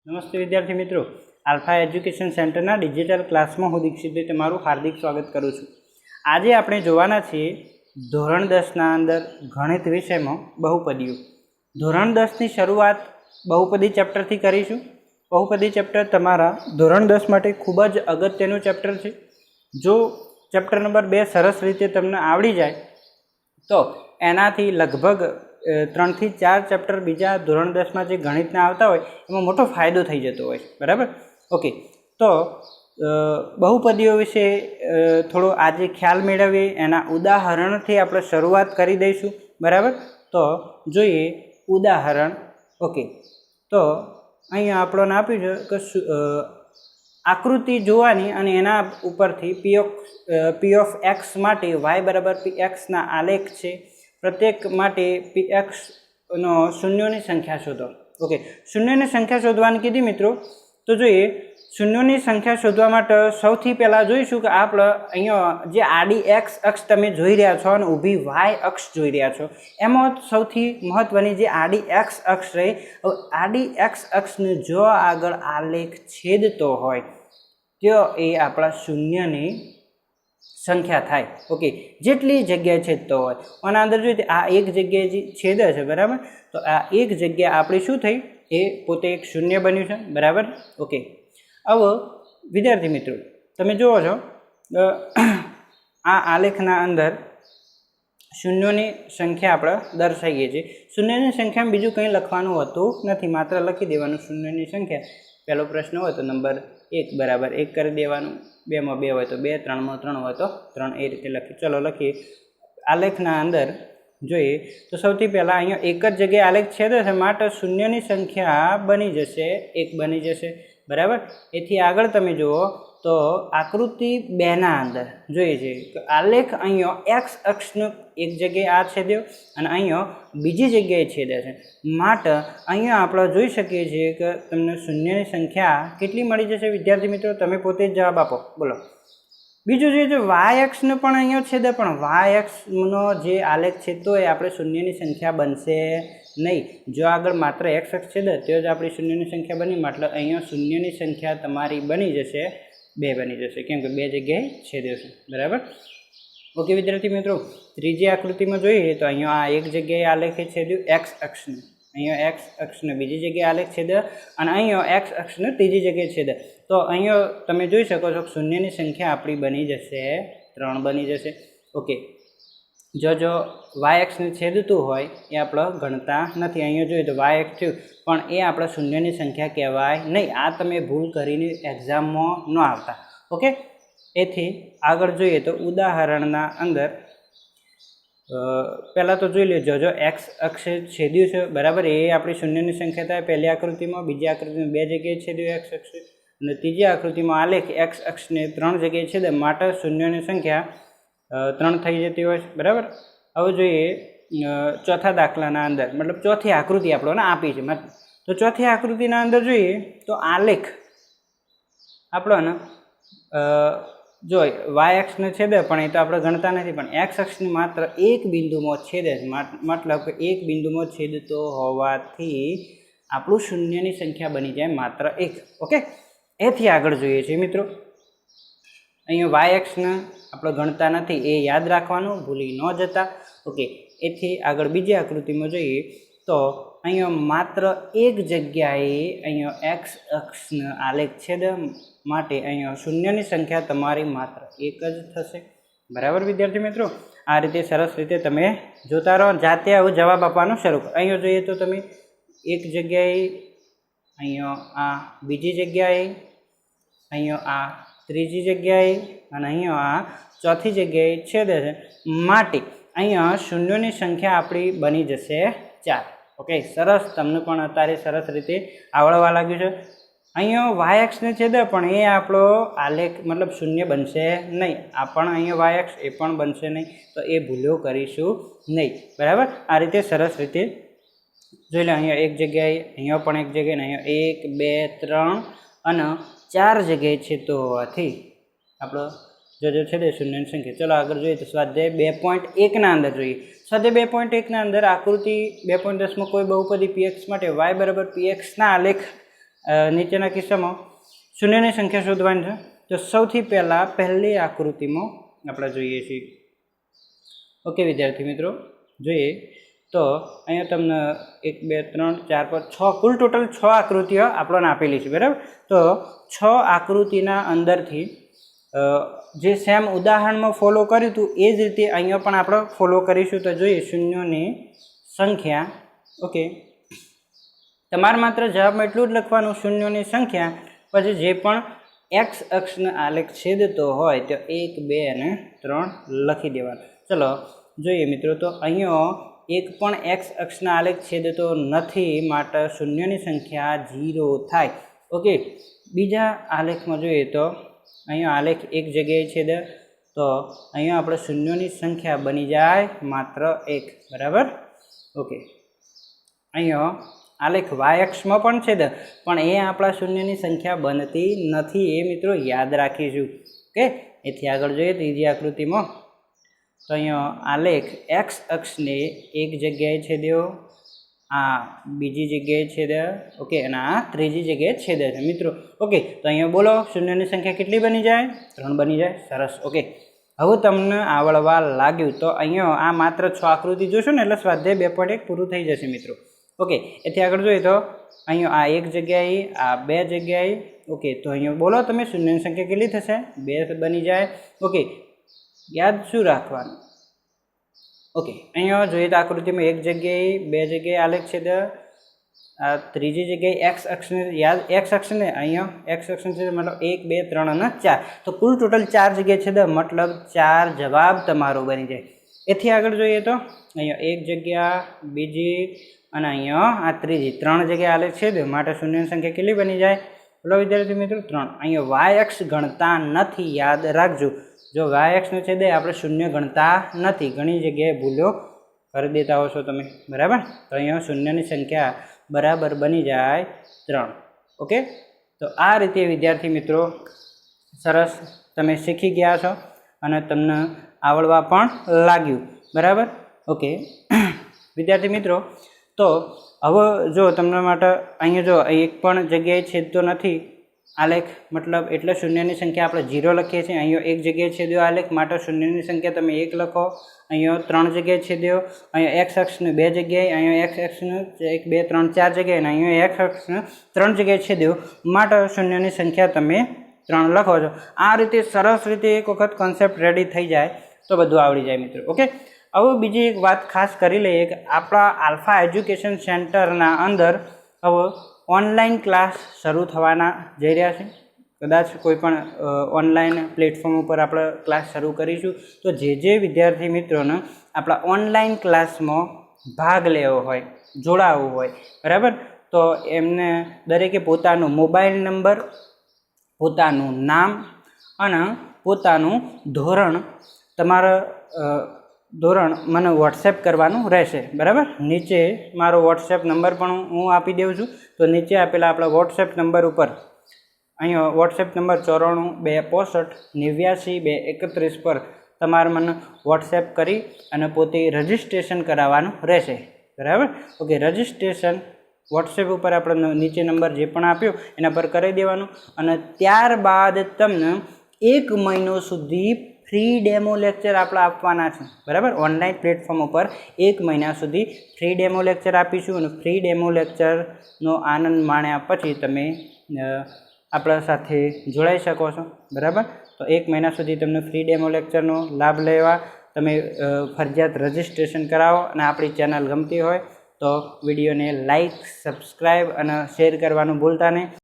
नमस्ते विद्यार्थी मित्रों, आल्फा एज्युकेशन सेंटरना डिजिटल क्लास में हूँ दीक्षित तमारू हार्दिक स्वागत करूँ छूँ। आज आपणे जोवाना छीए धोरण 10 ना अंदर गणित विषय में बहुपदीओ। धोरण 10 ની શરૂઆત बहुपदी चैप्टर थी करीशुं। बहुपदी चैप्टर तमारा धोरण 10 माटे खूब ज अगत्यनुं चैप्टर छे। जो चैप्टर नंबर 2 सरस रीते तमने आवड़ी जाए तो एनाथी लगभग 3 થી 4 चैप्टर बीजा धोरण 10 में जो गणितना आवता होय एमां मोटो फायदो थई जतो होय। बराबर, ओके। तो बहुपदीओ विषे थोड़ो आज ख्याल मेळवीए एना उदाहरणथी आपणे शरूआत करी दईशुं। बराबर, तो जोईए उदाहरण। ओके, तो अहींया आपणे आप्युं छे के आकृति जोवानी अने एना उपरथी पी ऑफ एक्स माटे वाय बराबर पी एक्स ना आलेख छे। प्रत्येक माटे पी एक्स नो शून्योनी संख्या शोधो। ओके, शून्योनी संख्या शोधवानी कीधी मित्रों। तो जोईए शून्योनी संख्या शोधवा माटे सौथी पहेला जोईशुं के आपणे अहींया जे आडी एक्स अक्ष तमे जोई रह्या छो अने ऊभी वाय अक्ष जोई रह्या छो, एमां सौथी महत्वनी जे आडी एक्स अक्ष रही। आडी एक्स अक्षने जो आगळ आलेख छेदतो होय तो ए आपणा शून्यनी संख्या थाय। ओके, जेटली जग्याए छेदतो होय आना अंदर जोईए आ एक जग्याए छेदे छे। बराबर, तो आ एक जग्या आपणी शुं थई ए पोते एक शून्य बन्युं छे। बराबर, ओके। हवे विद्यार्थी मित्रों तमे जोवो छो आ आलेखना अंदर शून्योनी संख्या आपणे दर्शावीए छीए। शून्यनी संख्यामां बीजुं कंई लखवानुं होतुं नथी, मात्र लखी देवानुं शून्यनी संख्या। पहलो प्रश्न हो तो नंबर 1 बराबर 1 कर देवानुं, 2 में 2 हो तो 2, 3 में 3 हो तो 3 ए रीते लखी। चलो लखीए। आलेखना अंदर जोईए तो सौथी पहला अहींया एक ज जग्याए आलेख छेदे छे माटे शून्यनी संख्या बनी जशे 1 बनी जशे। बराबर, एथी आगळ तमे जुओ तो आकृति 2 ना अंदर जोईए छे के आलेख अहींया एक्स अक्षनो एक जग्याए आ छेद्यो अने अहींया बीजी जग्याए छेदे छे माटे अहींया आपणे जोई शकीए छीए के तमने शून्यनी संख्या केटली मळी जशे। विद्यार्थी मित्रों तमे पोते ज जवाब आपो। बोलो। बीजुं जोईए तो वाय एक्स ने पण अहींया छेदे पण वाय एक्स नो जे आलेख छे तो आपणे शून्यनी संख्या बनशे नहीं। जो आगळ मात्र एक्स अक्ष छेदे तो ज आपणी शून्यनी संख्या बनी, मतलब अहींया शून्यनी संख्या तमारी बनी जशे 2 बनी जशे, केम के 2 जग्याए छेद्यो छे। बराबर, ओके विद्यार्थी मित्रों। त्रीजी आकृति में जोईए तो अहींया आ एक जग्याए आलेखे छेद्यो एक्स अक्षने, अहींया एक्स अक्षने बीजी जग्याए आलेख छेद्यो अने अहींया एक्स अक्षने त्रीजी जग्याए छेदे। तो अहींया तमे जोई शको छो शून्यनी संख्या आपणी बनी जशे 3 बनी जशे। ओके, जो वाय एक्स ने छेदतुं होय ए आपणे गणता नथी। अहींया जोईए तो वाय एक्स थयुं पण ए आपणे शून्यनी संख्या कहेवाय नहीं। आ तमे भूल करीने एक्जाममां न आवता। ओके, एथी आगळ जोईए तो उदाहरणना अंदर पहला तो जोई लो जो एक्स अक्ष छेद्युं छे। बराबर, ए आपणी शून्यनी संख्या थाय पहली आकृतिमां। बीजी आकृतिमां 2 जग्याए छेद्युं एक्स अक्ष अने तीजी आकृतिमां आलेख एक्स अक्षने 3 जग्याए छेदे माटे शून्यनी संख्या 3 थई जती होय। बराबर, हवे जोईए चौथा दाखलाना अंदर, मतलब चौथी आकृति आपणे आपी छे। तो चौथी आकृतिना अंदर जोईए तो आलेख आपणे जो वाय एक्स ने छेदे पण ए तो आपणे गणता नथी, पण एक्स अक्ष ने मात्र एक बिंदुमां छेदे छे, मतलब के एक बिंदुमां छेदतो होवाथी आपणुं शून्यनी संख्या बनी जाए मात्र 1। ओके, एथी आगळ जोईए छे मित्रों। अहींया वाय एक्स ने आपणे गणता नथी ए याद राखवानुं, भूली न जता। ओके, एथी आगळ बीजी आकृतिमां जोईए तो अहींया मात्र एक जग्याए अहींया एक्स अक्षने आलेख छेदे माटे अहींया शून्यनी संख्या तमारी मात्र 1 ज थशे। बराबर विद्यार्थी मित्रों, आ रीते सरस रीते तमे जोता रहो, जाते हवे जवाब आपवानो शरू करो। अहींया जोईए तो तमे एक जग्याए, अहींया आ बीजी जग्याए, अहींया आ त्रीजी जग्याए अने अहींया आ चौथी जग्याए छेदे छे माटे अहींया शून्योनी संख्या आपणी बनी जशे 4। ओके, सरस, तमने पण अत्यारे सरस रीते आवडवा लाग्युं छे। अहींया वाय एक्स ने छेदे पण ए आपणो आलेख मतलब शून्य बनशे नहीं। आ पण अहींया वाय एक्स ए पण बनशे नहीं, तो ए भूलो करीशुं नहीं। बराबर, आ रीते सरस रीते जोई लो। अहींया एक जग्याए, अहींया पण एक जग्याए, अहींया 1, 2, 3 अने 4 जग्याए छेदतो होवाथी आपणो जो छेदे शून्यनी संख्या। चलो आगळ जोईए तो स्वाध्याय 2.1 ना अंदर जोईए। स्वाध्याय 2.1 ना अंदर आकृति 2.10 में कोई बहुपदी पी एक्स माटे वाय बराबर पी एक्स ना आलेख નીચેના કિસ્સામાં શૂન્યની સંખ્યા શોધવાની છે. તો સૌથી પહેલાં પહેલી આકૃતિમાં આપણે જોઈએ છીએ. ઓકે વિદ્યાર્થી મિત્રો, જોઈએ તો અહીંયા તમને 1 2 3 4 5 6 કુલ ટોટલ 6 આકૃતિઓ આપણને આપેલી છે. બરાબર, તો 6 આકૃતિના અંદરથી જે સેમ ઉદાહરણમાં ફોલો કર્યું હતું એ જ રીતે અહીંયા પણ આપણે ફોલો કરીશું. તો જોઈએ શૂન્યોની સંખ્યા. ઓકે, તમારે માત્ર જવાબમાં એટલું જ લખવાનું શૂન્યોની સંખ્યા, પછી જે પણ એક્સ અક્ષનો આલેખ છેદતો હોય તો 1 2 અને 3 લખી દેવાનું. ચલો જોઈએ મિત્રો, તો અહીંયા એક પણ એક્સ અક્ષના આલેખ છેદતો નથી, માટે શૂન્યની સંખ્યા 0 થાય. ઓકે, બીજા આલેખમાં જોઈએ તો અહીંયા આલેખ એક જગ્યાએ છેદે તો અહીંયા આપણે શૂન્યોની સંખ્યા બની જાય માત્ર 1. બરાબર, ઓકે. અહીંયા આલેખ વાય અક્ષમાં પણ છેદે પણ એ આપણા શૂન્યની સંખ્યા બનતી નથી, એ મિત્રો યાદ રાખીશું. ઓકે, એથી આગળ જોઈએ ત્રીજી આકૃતિમાં. તો અહીંયા આલેખ એક્સ અક્ષને એક જગ્યાએ છેદ્યો, આ બીજી જગ્યાએ છેદે. ઓકે, અને આ ત્રીજી જગ્યાએ છેદે છે મિત્રો. ઓકે, તો અહીંયા બોલો શૂન્યની સંખ્યા કેટલી બની જાય? 3 બની જાય. સરસ. ઓકે, હવે તમને આવડવા લાગ્યું તો અહીંયા આ માત્ર 6 આકૃતિ જોશો ને એટલે સ્વાધ્યાય 2.1 પૂરું થઈ જશે મિત્રો. ઓકે, એથી આગળ જોઈએ તો અહીંયા આ એક જગ્યાએ, આ 2 જગ્યાએ. ઓકે, તો અહીંયા બોલો તમે શૂન્યની સંખ્યા કેટલી થશે? 2 બની જાય. ઓકે, યાદ શું રાખવાનું? ઓકે, અહીંયા જોઈએ તો આકૃતિમાં એક જગ્યાએ, 2 જગ્યાએ આલેખ છે. આ ત્રીજી જગ્યાએ એક્સ અક્ષને યાદ, એક્સ અક્ષને અહીંયા એક્સ અક્ષને છે મતલબ 1 2 3 અને 4, તો કુલ ટોટલ 4 જગ્યાએ છે, મતલબ 4 જવાબ તમારો બની જાય. એથી આગળ જોઈએ તો અહીંયા એક જગ્યા, બીજી અને અહીંયા આ ત્રીજી, 3 જગ્યાએ આલેખ છે, માટે શૂન્યની સંખ્યા કેટલી બની જાય? બોલો વિદ્યાર્થી મિત્રો, 3. અહીંયા વાય અક્ષ ગણતા નથી, યાદ રાખજો. જો વાય અક્ષનો છે દે આપણે શૂન્ય ગણતા નથી, ઘણી જગ્યાએ ભૂલો કરી દેતા હો છો તમે. બરાબર, તો અહીંયા શૂન્યની સંખ્યા બરાબર બની જાય 3. ઓકે, તો આ રીતે વિદ્યાર્થી મિત્રો સરસ તમે શીખી ગયા છો અને તમને આવડવા પણ લાગ્યું. બરાબર, ઓકે વિદ્યાર્થી મિત્રો, તો હવે જો તમને માટે અહીંયા જો એક પણ જગ્યાએ છેદતો નથી આલેખ, મતલબ એટલે શૂન્યની સંખ્યા આપણે 0 લખીએ છીએ. અહીંયા એક જગ્યાએ છેદ્યો આલેખ, માટે શૂન્યની સંખ્યા તમે 1 લખો. અહીંયા 3 જગ્યાએ છેદ્યો, અહીંયા એક્સ અક્ષને 2 જગ્યાએ, અહીંયા એક્સ અક્ષને 1 2 3 4 જગ્યાએ, અને અહીંયા એક્સ અક્ષને 3 જગ્યાએ છેદ્યો, માટે શૂન્યની સંખ્યા તમે 3 લખો છો. આ રીતે સરસ રીતે એક વખત કોન્સેપ્ટ રેડી થઈ જાય તો બધું આવડી જાય મિત્રો. ઓકે, હવે બીજી એક વાત ખાસ કરી લઈએ કે આપણા આલ્ફા એજ્યુકેશન સેન્ટરના અંદર હવે ઓનલાઈન ક્લાસ શરૂ થવાના જઈ રહ્યા છે. કદાચ કોઈ પણ ઓનલાઈન પ્લેટફોર્મ ઉપર આપણે ક્લાસ શરૂ કરીશું. તો જે વિદ્યાર્થી મિત્રોને આપણા ઓનલાઈન ક્લાસમાં ભાગ લેવો હોય, જોડાવવું હોય, બરાબર, તો એમને દરેકે પોતાનો મોબાઈલ નંબર, પોતાનું નામ અને પોતાનું ધોરણ, તમારા ધોરણ મને વોટ્સએપ કરવાનું રહેશે. બરાબર, નીચે મારો વોટ્સએપ નંબર પણ હું આપી દઉં છું. તો નીચે આપેલા આપણા વોટ્સએપ નંબર ઉપર, અહીંયા વોટ્સએપ નંબર 94 265 89 231 પર તમારે મને વોટ્સએપ કરી અને પોતે રજિસ્ટ્રેશન કરાવવાનું રહેશે. બરાબર, ઓકે, રજિસ્ટ્રેશન વોટ્સએપ ઉપર આપણે નીચે નંબર જે પણ આપ્યો એના પર કરી દેવાનું, અને ત્યારબાદ તમને 1 મહિનો સુધી ફ્રી ડેમો લેક્ચર આપણે આપવાના છે. બરાબર, ઓનલાઈન પ્લેટફોર્મ ઉપર 1 મહિના સુધી ફ્રી ડેમો લેક્ચર આપીશું, અને ફ્રી ડેમો લેક્ચરનો આનંદ માણ્યા પછી તમે આપણા સાથે જોડાઈ શકો છો. બરાબર, તો 1 મહિના સુધી તમને ફ્રી ડેમો લેક્ચરનો લાભ લેવા તમે ફરજિયાત રજિસ્ટ્રેશન કરાવો. અને આપણી ચેનલ ગમતી હોય તો વિડીયોને લાઈક, સબસ્ક્રાઈબ અને શેર કરવાનું ભૂલતા નહીં.